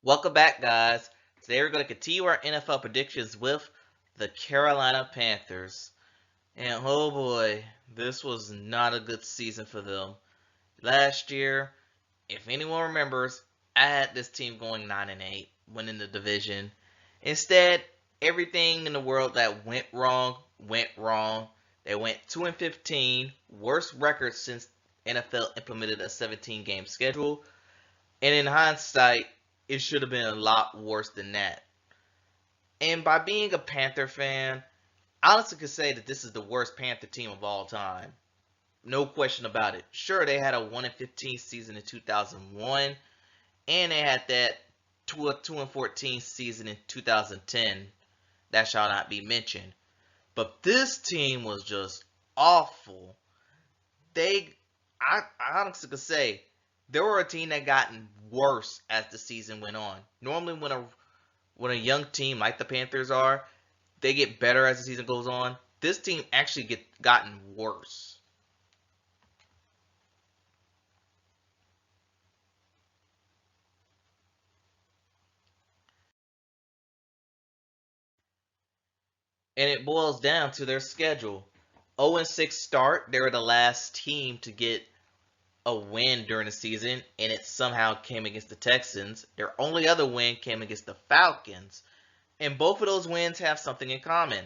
Welcome back, guys. Today we're going to continue our NFL predictions with the Carolina Panthers. And oh boy, this was not a good season for them. Last year, if anyone remembers, I had this team going 9-8, winning the division. Instead, everything in the world that went wrong went wrong. They went 2-15, worst record since NFL implemented a 17-game schedule. And in hindsight, it should have been a lot worse than that. And by being a Panther fan, I honestly could say that this is the worst Panther team of all time. No question about it. Sure, they had a 1-15 season in 2001, and they had that 2-14 season in 2010. That shall not be mentioned. But this team was just awful. I honestly could say, they were a team that gotten worse as the season went on. Normally, when a young team like the Panthers are, they get better as the season goes on. This team actually gotten worse. And it boils down to their schedule. 0-6 start, they were the last team to get a win during the season, and it somehow came against the Texans. Their only other win came against the Falcons. And both of those wins have something in common.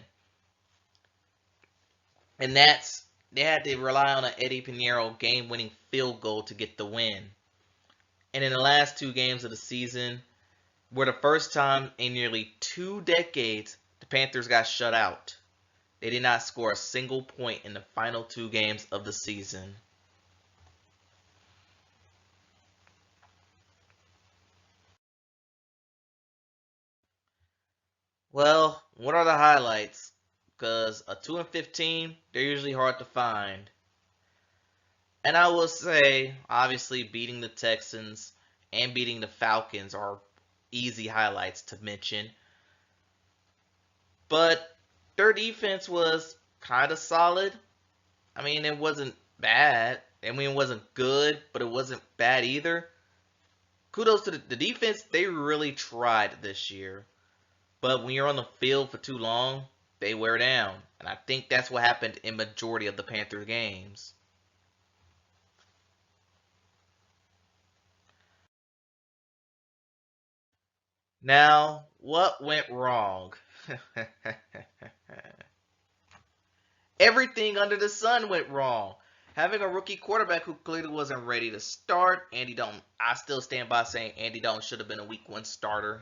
And that's they had to rely on an Eddie Pinheiro game-winning field goal to get the win. And in the last two games of the season, were the first time in nearly 2 decades the Panthers got shut out. They did not score a single point in the final 2 games of the season. Well, what are the highlights? Because a 2-15, they're usually hard to find. And I will say, obviously, beating the Texans and beating the Falcons are easy highlights to mention. But their defense was kind of solid. I mean, it wasn't bad. I mean, it wasn't good, but it wasn't bad either. Kudos to the defense. They really tried this year. But when you're on the field for too long, they wear down. And I think that's what happened in majority of the Panthers games. Now, what went wrong? Everything under the sun went wrong. Having a rookie quarterback who clearly wasn't ready to start, Andy Dalton. I still stand by saying Andy Dalton should have been a week 1 starter,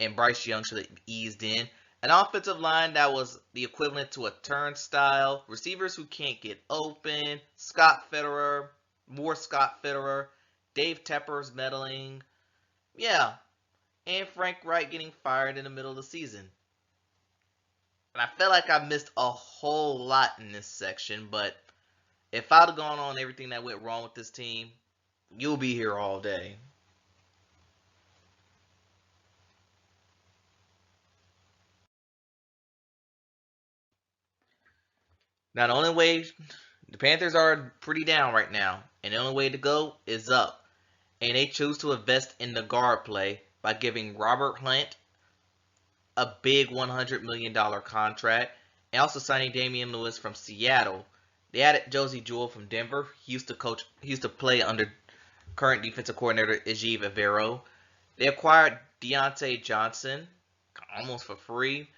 and Bryce Young should have eased in. An offensive line that was the equivalent to a turnstile. Receivers who can't get open. Scott Fitterer, more Scott Fitterer. Dave Tepper's meddling. Yeah, and Frank Wright getting fired in the middle of the season. And I felt like I missed a whole lot in this section, but if I'd have gone on everything that went wrong with this team, you'll be here all day. Now, the only way the Panthers are pretty down right now, and the only way to go is up. And they choose to invest in the guard play by giving Robert Hunt a big $100 million contract and also signing Damian Lewis from Seattle. They added Josie Jewell from Denver. He used to play under current defensive coordinator Ejive Evero. They acquired Deontay Johnson almost for free.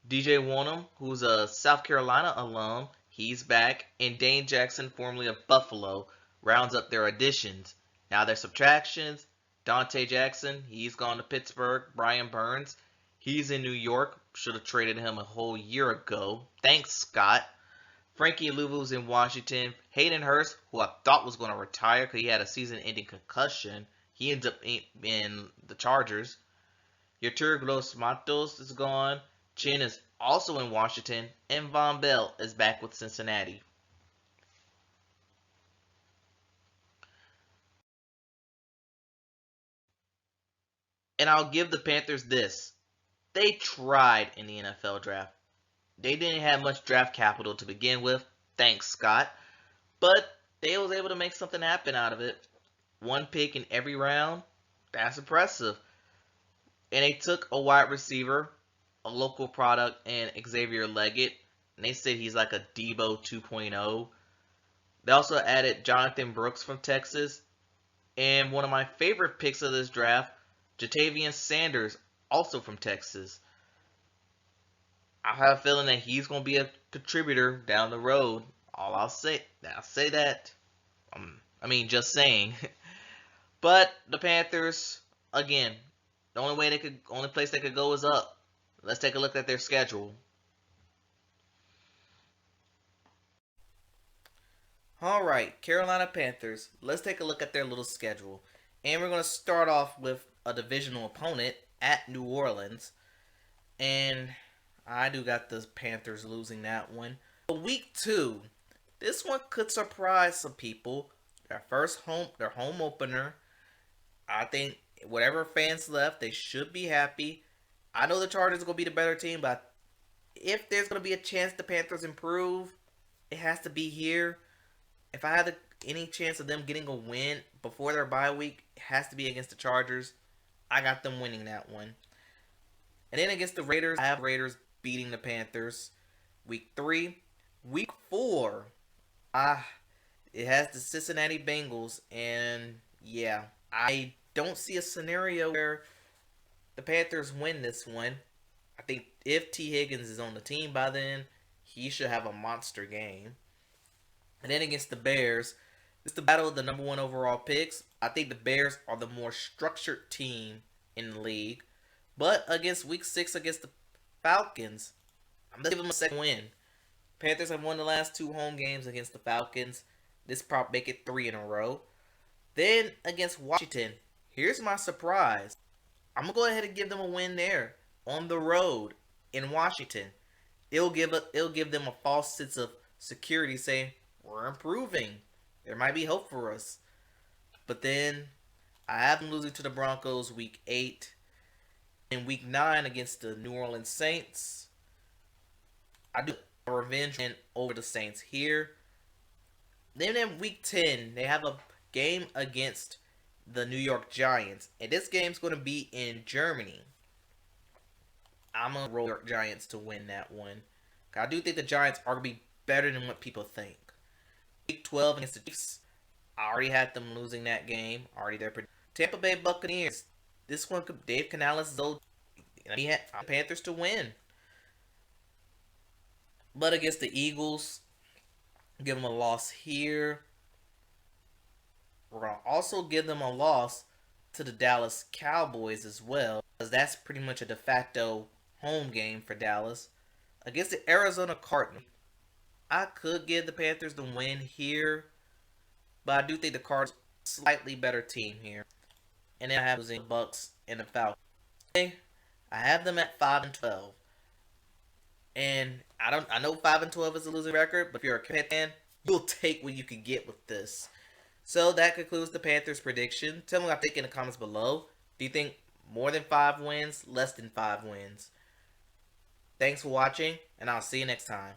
DJ Wonnum, who's a South Carolina alum, he's back. And Dane Jackson, formerly of Buffalo, rounds up their additions. Now their subtractions, Dante Jackson, he's gone to Pittsburgh. Brian Burns, he's in New York. Should have traded him a whole year ago. Thanks, Scott. Frankie Louvu's in Washington. Hayden Hurst, who I thought was going to retire because he had a season-ending concussion, he ends up in the Chargers. Yetur Gross Matos is gone. Chin is also in Washington. And Von Bell is back with Cincinnati. And I'll give the Panthers this. They tried in the NFL draft. They didn't have much draft capital to begin with. Thanks, Scott. But they was able to make something happen out of it. 1 pick in every round. That's impressive. And they took a wide receiver, a local product, and Xavier Leggett, and they said he's like a Debo 2.0. They also added Jonathan Brooks from Texas, and one of my favorite picks of this draft, Jatavian Sanders, also from Texas. I have a feeling that he's going to be a contributor down the road. I'll say that. Just saying. But the Panthers, again, only place they could go is up. Let's take a look at their schedule. All right, Carolina Panthers. Let's take a look at their little schedule. And we're going to start off with a divisional opponent at New Orleans. And I do got the Panthers losing that one. Week 2. This one could surprise some people. Their home opener. I think whatever fans left, they should be happy. I know the Chargers are going to be the better team, but if there's going to be a chance the Panthers improve, it has to be here. If I had any chance of them getting a win before their bye week, it has to be against the Chargers. I got them winning that one. And then against the Raiders, I have Raiders beating the Panthers. Week 3. Week 4. It has the Cincinnati Bengals. And yeah, I don't see a scenario where the Panthers win this one. I think if T. Higgins is on the team by then, he should have a monster game. And then against the Bears, it's the battle of the number 1 overall picks. I think the Bears are the more structured team in the league. But against week 6 against the Falcons, I'm going to give them a second win. Panthers have won the last 2 home games against the Falcons. This probably make it 3 in a row. Then against Washington, here's my surprise. I'm going to go ahead and give them a win there on the road in Washington. It'll give them a false sense of security saying, we're improving. There might be hope for us. But then I have them losing to the Broncos week 8. In week 9 against the New Orleans Saints, I do a revenge win over the Saints here. Then in week 10, they have a game against the New York Giants. And this game's going to be in Germany. I'm going to roll the New York Giants to win that one. I do think the Giants are going to be better than what people think. Week 12 against the Chiefs, I already had them losing that game. Already there. Tampa Bay Buccaneers. This one, Dave Canales is old. He had the Panthers to win. But against the Eagles, give them a loss here. We're going to also give them a loss to the Dallas Cowboys as well, because that's pretty much a de facto home game for Dallas. Against the Arizona Cardinals, I could give the Panthers the win here, but I do think the Cardinals are a slightly better team here. And then I have the Bucks and the Falcons. Okay, I have them at 5-12. And I know 5-12 is a losing record, but if you're a Panthers fan, you'll take what you can get with this. So that concludes the Panthers prediction. Tell me what you think in the comments below. Do you think more than 5 wins, less than 5 wins? Thanks for watching, and I'll see you next time.